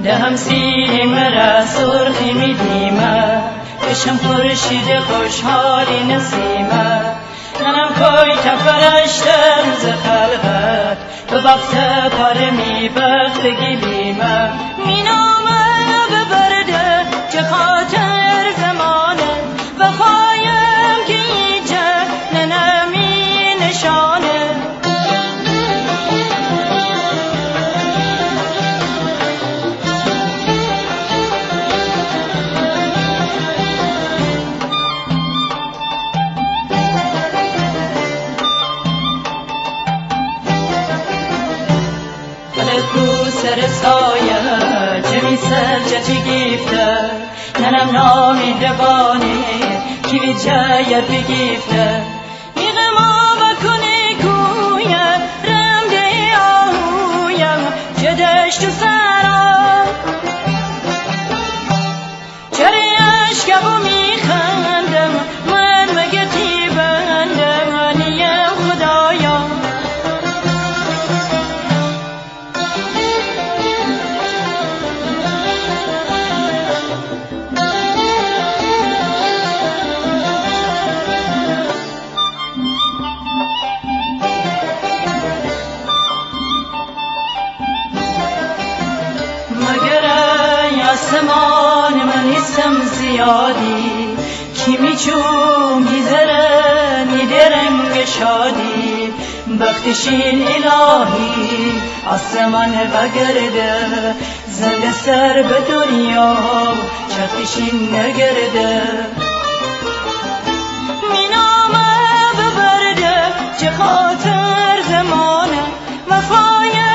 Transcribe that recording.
دهم سیم را سرخی میدیمه بشم خورشید خوشحالی نسیمه ننم کوی تفرشتر ز خلقت به وقت پاره می بختگی بیمه مینامه ببرده چه خاطر زمانه وفایم که اینجا ننمی نشانه سر سایه چمی سر چی گیفته ننم نامی دوانه کی بی جایر بگیفته میغه ما بکنه کویه رمده آهویه چه دشت و سرا چره اشکبو میخندم من مگه تی بندم هنیم خدایا آسمان من نیستم زیادی کی میچون میذره میدرنگ شادی بختشین الهی آسمان بگرده زنده سر به دنیا چرخشین نگرده مینامه ببرده چه خاطر زمانه وفای